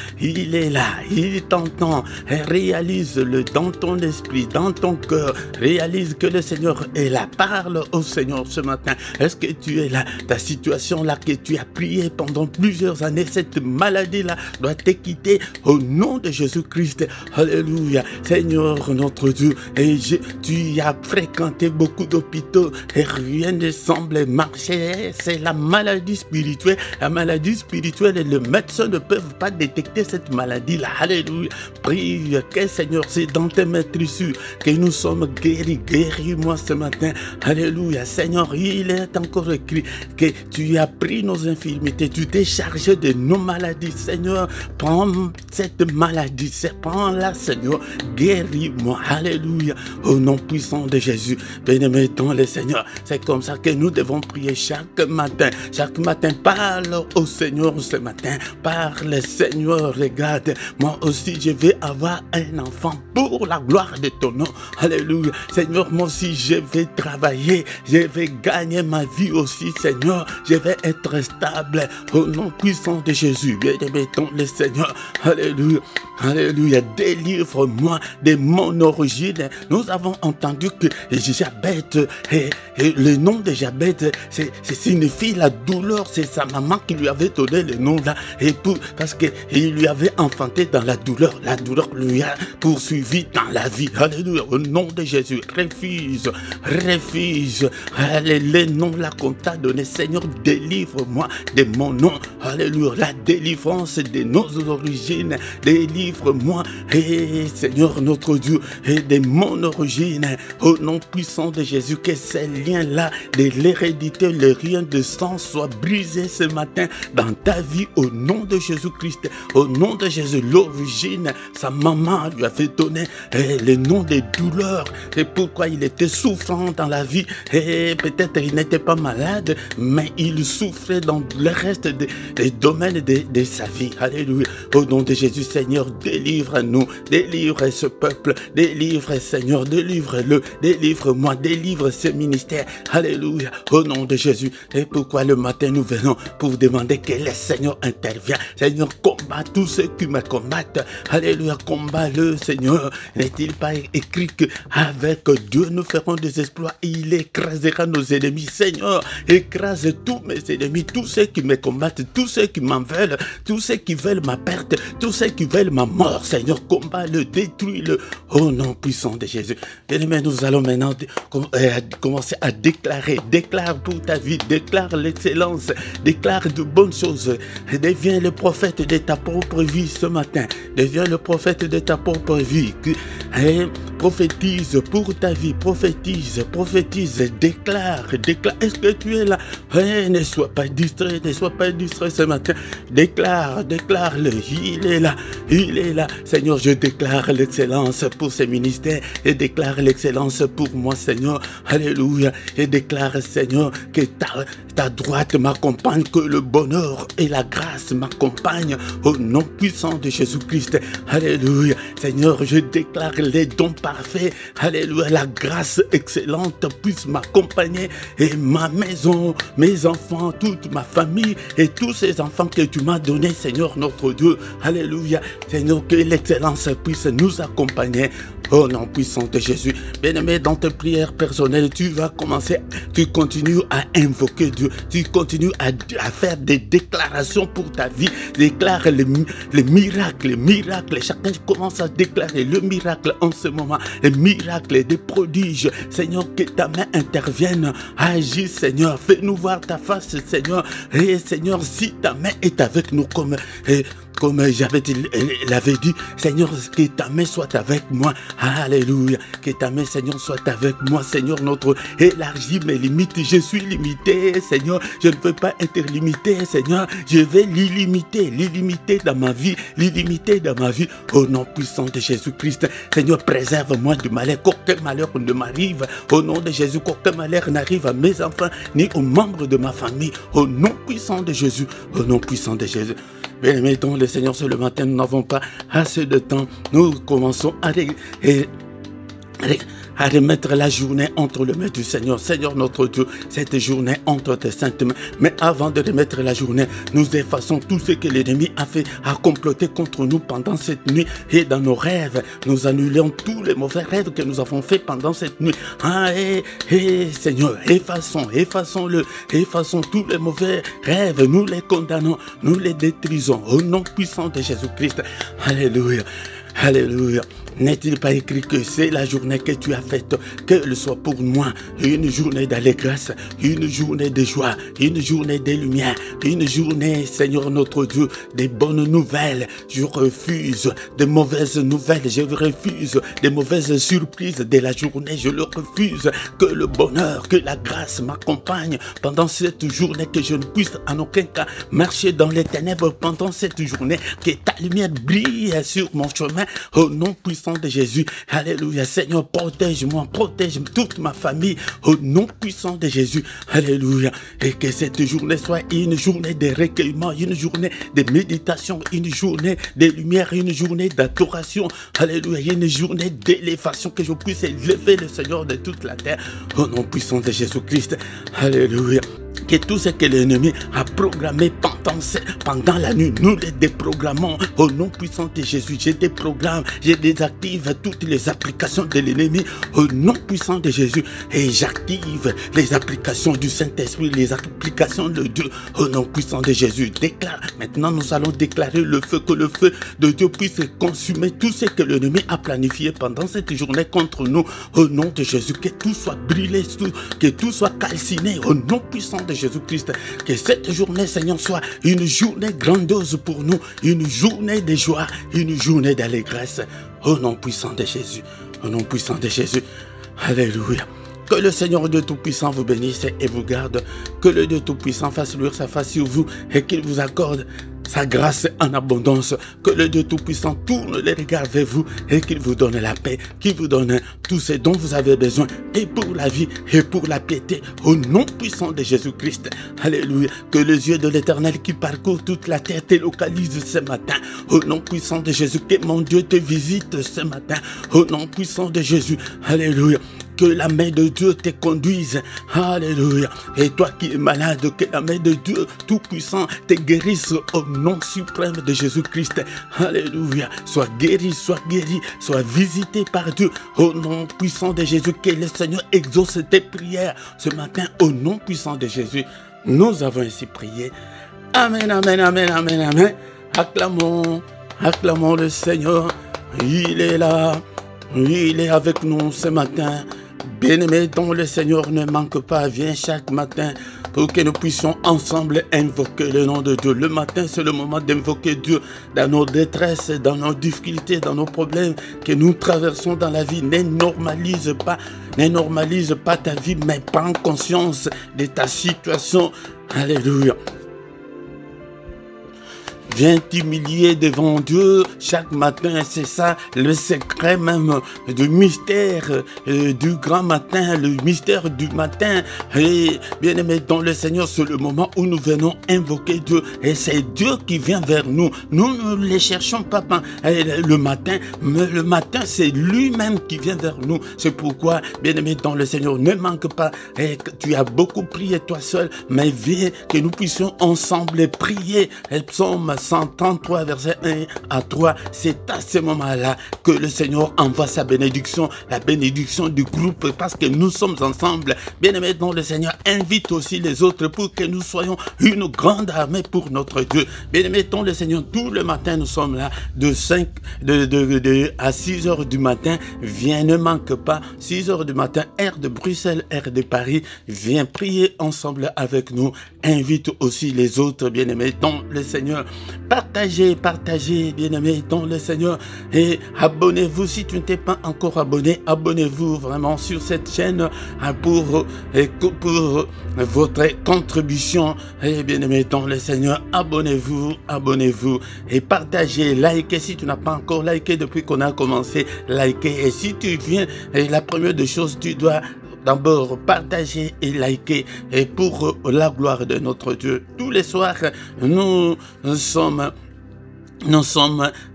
il t'entend. Réalise-le dans ton esprit, dans ton cœur. Réalise que le Seigneur est là. Parle au Seigneur ce matin. Est-ce que tu es là? Ta situation là que tu as prié pendant plusieurs années, cette maladie là doit te quitter au nom de Jésus-Christ. Alléluia. Seigneur notre Dieu, et tu as fréquenté beaucoup d'hôpitaux et rien ne semble marcher. C'est la maladie spirituelle. La maladie spirituelle et le médecin ne peuvent pas détecter cette maladie là. Alléluia. Prie que Seigneur, c'est dans tes maîtrises que nous sommes guéris. Guéris-moi ce matin. Alléluia. Seigneur, il est encore écrit que tu as pris nos infirmités, tu t'es chargé de nos maladies. Seigneur, prends cette maladie, prends-la, Seigneur, guéris-moi. Alléluia. Au nom puissant de Jésus. Bien-aimé dans le Seigneur, c'est comme ça que nous devons prier chaque matin. Chaque matin, parle au Seigneur ce matin. Parle, Seigneur, regarde, moi aussi je vais avoir un enfant pour la gloire de ton nom. Alléluia. Seigneur, moi aussi je vais travailler, je vais gagner ma vie aussi, Seigneur. Je vais être stable au nom puissant de Jésus. Bien-aimé dans le Seigneur. Alléluia. Alléluia, délivre-moi de mon origine. Nous avons entendu que Jabet, et le nom de Jabet, c'est signifie la douleur. C'est sa maman qui lui avait donné le nom là, et parce qu'il lui avait enfanté dans la douleur. La douleur lui a poursuivi dans la vie. Alléluia, au nom de Jésus, refuse les noms là qu'on t'a donné. Seigneur, délivre-moi de mon nom. Alléluia, la délivrance de nos origines. Délivre-moi, et Seigneur notre Dieu, et de mon origine. Au nom puissant de Jésus, que ces liens-là de l'hérédité, le lien de sang soient brisés ce matin dans ta vie. Au nom de Jésus-Christ, au nom de Jésus, l'origine, sa maman lui avait donné le nom des douleurs. C'est pourquoi il était souffrant dans la vie. Et peut-être il n'était pas malade, mais il souffrait dans le reste des domaines de sa vie. Alléluia. Au nom de Jésus, Seigneur, délivre-nous, délivre ce peuple, délivre, Seigneur, délivre-le, délivre-moi, délivre ce ministère. Alléluia. Au nom de Jésus. Et pourquoi le matin nous venons pour demander que le Seigneur intervienne. Seigneur, combat tous ceux qui me combattent. Alléluia, combat-le, Seigneur. N'est-il pas écrit qu'avec Dieu nous ferons des exploits? Il écrasera nos ennemis. Seigneur, écrase tous mes ennemis, tous ceux qui me combattent, tous ceux qui m'en veulent, tous ceux qui veulent ma perte, tous ceux qui veulent ma mort. Seigneur, combat-le, détruis-le. Au nom puissant de Jésus. Bien-aimés, nous allons maintenant commencer à déclarer. Déclare pour ta vie, déclare l'excellence, déclare de bonnes choses. Deviens le prophète de ta propre vie ce matin. Deviens le prophète de ta propre vie. Prophétise pour ta vie, prophétise, déclare. Est-ce que tu es là? Ne sois pas distrait, ce matin. Déclare-le. Il est là. Seigneur, je déclare l'excellence pour ce ministère et déclare l'excellence pour moi, Seigneur. Alléluia. Et déclare, Seigneur, que ta droite m'accompagne, que le bonheur et la grâce m'accompagnent au nom puissant de Jésus-Christ. Alléluia. Seigneur, je déclare les dons parfaits. Alléluia. La grâce excellente puisse m'accompagner et ma maison, mes enfants, toute ma famille et tous ces enfants que tu m'as donnés, Seigneur notre Dieu. Alléluia. Seigneur, que l'excellence puisse nous accompagner au nom puissant de Jésus. Bien-aimé, dans tes prières personnelles, tu continues à invoquer Dieu. Tu continues à faire des déclarations pour ta vie. Déclare les miracles. Chacun commence à déclarer le miracle en ce moment. Les miracles, des prodiges. Seigneur, que ta main intervienne. Agis, Seigneur. Fais-nous voir ta face, Seigneur. Et Seigneur, si ta main est avec nous comme j'avais l'avait dit, Seigneur, que ta main soit avec moi. Alléluia. Que ta main, Seigneur, soit avec moi. Seigneur, élargis mes limites. Je suis limité, Seigneur. Je ne veux pas être limité, Seigneur. Je vais l'illimiter dans ma vie. Au nom puissant de Jésus-Christ. Seigneur, préserve-moi du malheur. Qu'aucun malheur ne m'arrive. Au nom de Jésus, qu'aucun malheur n'arrive à mes enfants, ni aux membres de ma famille. Au nom puissant de Jésus. Au nom puissant de Jésus. Bien-aimés, dans le Seigneur, ce matin, nous n'avons pas assez de temps. Nous commençons à remettre la journée entre les mains du Seigneur. Seigneur notre Dieu, cette journée entre tes saintes mains. Mais avant de remettre la journée, nous effaçons tout ce que l'ennemi a comploté contre nous pendant cette nuit. Et dans nos rêves, nous annulons tous les mauvais rêves que nous avons faits pendant cette nuit. Seigneur, effaçons tous les mauvais rêves. Nous les condamnons, nous les détruisons. Au nom puissant de Jésus-Christ. Alléluia. Alléluia. N'est-il pas écrit que c'est la journée que tu as faite, qu'elle soit pour moi une journée d'allégresse, une journée de joie, une journée de lumière, une journée, Seigneur notre Dieu, des bonnes nouvelles. Je refuse de mauvaises nouvelles, je refuse de mauvaises surprises de la journée, je le refuse. Que le bonheur, que la grâce m'accompagne pendant cette journée, que je ne puisse en aucun cas marcher dans les ténèbres pendant cette journée, que ta lumière brille sur mon chemin, au nom puissant de Jésus. Alléluia. Seigneur, protège-moi, protège toute ma famille au nom puissant de Jésus. Alléluia. Et que cette journée soit une journée de recueillement, une journée de méditation, une journée de lumière, une journée d'adoration. Alléluia. Une journée d'élévation, que je puisse élever le Seigneur de toute la terre au nom puissant de Jésus-Christ. Alléluia. que tout ce que l'ennemi a programmé pendant la nuit, nous les déprogrammons au nom puissant de Jésus. Je déprogramme, je désactive toutes les applications de l'ennemi au nom puissant de Jésus et j'active les applications du Saint-Esprit, les applications de Dieu au nom puissant de Jésus. Déclare, maintenant nous allons déclarer le feu, que le feu de Dieu puisse consumer tout ce que l'ennemi a planifié pendant cette journée contre nous au nom de Jésus. Que tout soit brûlé, que tout soit calciné au nom puissant de Jésus-Christ. Que cette journée, Seigneur, soit une journée grandiose pour nous, une journée de joie, une journée d'allégresse au nom puissant de Jésus. Au nom puissant de Jésus. Alléluia. Que le Seigneur Dieu Tout-Puissant vous bénisse et vous garde. Que le Dieu Tout-Puissant fasse luire sa face sur vous et qu'il vous accorde sa grâce en abondance. Que le Dieu Tout-Puissant tourne les regards vers vous et qu'il vous donne la paix, qu'il vous donne tout ce dont vous avez besoin et pour la vie et pour la piété au nom puissant de Jésus-Christ. Alléluia. Que les yeux de l'Éternel qui parcourt toute la terre te localisent ce matin au nom puissant de Jésus. Que mon Dieu te visite ce matin au nom puissant de Jésus. Alléluia. Que la main de Dieu te conduise. Alléluia. Et toi qui es malade, que la main de Dieu Tout-Puissant te guérisse au nom suprême de Jésus-Christ. Alléluia. Sois guéri, sois visité par Dieu au nom puissant de Jésus. Que le Seigneur exauce tes prières ce matin au nom puissant de Jésus. Nous avons ainsi prié. Amen, amen, amen, amen, amen. Acclamons, acclamons le Seigneur. Il est là. Il est avec nous ce matin. Bien-aimé dont le Seigneur ne manque pas, viens chaque matin pour que nous puissions ensemble invoquer le nom de Dieu. Le matin, c'est le moment d'invoquer Dieu dans nos détresses, dans nos difficultés, dans nos problèmes que nous traversons dans la vie. Ne normalise pas ta vie, mais prends conscience de ta situation. Alléluia. Viens t'humilier devant Dieu chaque matin, c'est ça le secret même du mystère du grand matin, le mystère du matin. Et bien aimé dans le Seigneur, c'est le moment où nous venons invoquer Dieu et c'est Dieu qui vient vers nous. Nous ne les cherchons pas le matin, mais le matin c'est lui-même qui vient vers nous. C'est pourquoi, bien aimé dans le Seigneur, ne manque pas. Et tu as beaucoup prié toi seul, mais viens que nous puissions ensemble prier. Psaume 133 verset 1 à 3, c'est à ce moment-là que le Seigneur envoie sa bénédiction, la bénédiction du groupe, parce que nous sommes ensemble. Bien-aimés dans le Seigneur, invite aussi les autres pour que nous soyons une grande armée pour notre Dieu. Bien-aimés dans le Seigneur, tout le matin nous sommes là de 5 à 6 heures du matin. Viens, ne manque pas, 6 heures du matin, heure de Bruxelles, heure de Paris. Viens prier ensemble avec nous. Invite aussi les autres, bien-aimés dans le Seigneur. Partagez, bien-aimés dans le Seigneur. Et abonnez-vous si tu ne t'es pas encore abonné. Abonnez-vous vraiment sur cette chaîne pour votre contribution. Et bien-aimés dans le Seigneur, abonnez-vous et partagez, likez si tu n'as pas encore liké depuis qu'on a commencé. Likez. Et si tu viens, et la première des choses, tu dois d'abord partager et liker et pour la gloire de notre Dieu. Tous les soirs, nous sommes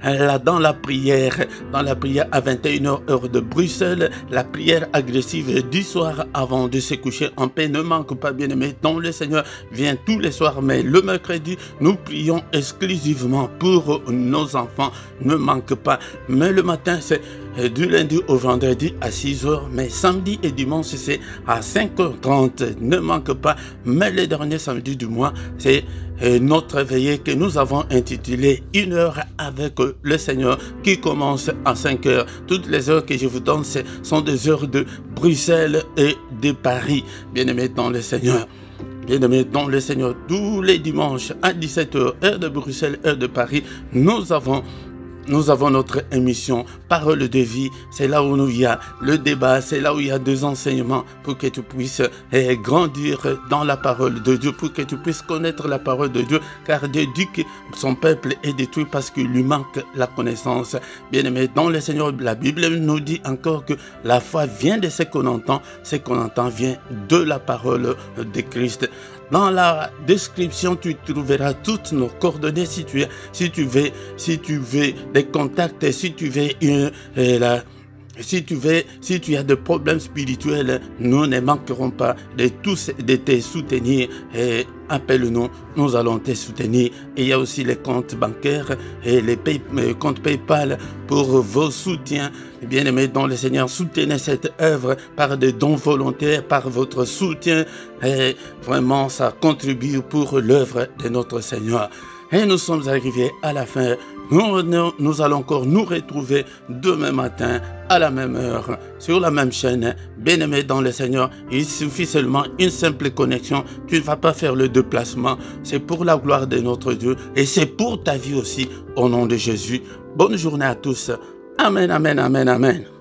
là dans la prière à 21h heure de Bruxelles, la prière agressive du soir avant de se coucher en paix. Ne manque pas, bien-aimé, dans le Seigneur vient tous les soirs, mais le mercredi, nous prions exclusivement pour nos enfants. Ne manque pas, mais le matin, c'est du lundi au vendredi à 6h, mais samedi et dimanche, c'est à 5h30. Ne manque pas, mais le dernier samedi du mois, c'est notre veillée que nous avons intitulée Une heure avec le Seigneur qui commence à 5h. Toutes les heures que je vous donne sont des heures de Bruxelles et de Paris. Bien-aimés dans le Seigneur. Bien-aimés dans le Seigneur, tous les dimanches à 17h, heure de Bruxelles, heure de Paris, nous avons notre émission Parole de vie. C'est là où il y a le débat, c'est là où il y a des enseignements pour que tu puisses grandir dans la parole de Dieu, pour que tu puisses connaître la parole de Dieu, car Dieu dit que son peuple est détruit parce qu'il lui manque la connaissance. Bien-aimé dans le Seigneur, la Bible nous dit encore que la foi vient de ce qu'on entend vient de la parole de Christ. Dans la description, tu trouveras toutes nos coordonnées si tu veux des contacts, si tu veux Si tu as des problèmes spirituels, nous ne manquerons pas de te soutenir. Et appelle-nous, nous allons te soutenir. Et il y a aussi les comptes bancaires et les comptes PayPal pour vos soutiens. Bien-aimés dans le Seigneur, soutenez cette œuvre par des dons volontaires, par votre soutien. Et vraiment, ça contribue pour l'œuvre de notre Seigneur. Et nous sommes arrivés à la fin. Nous allons encore nous retrouver demain matin à la même heure, sur la même chaîne. Bien-aimé dans le Seigneur, il suffit seulement une simple connexion. Tu ne vas pas faire le déplacement. C'est pour la gloire de notre Dieu et c'est pour ta vie aussi, au nom de Jésus. Bonne journée à tous. Amen, amen, amen, amen.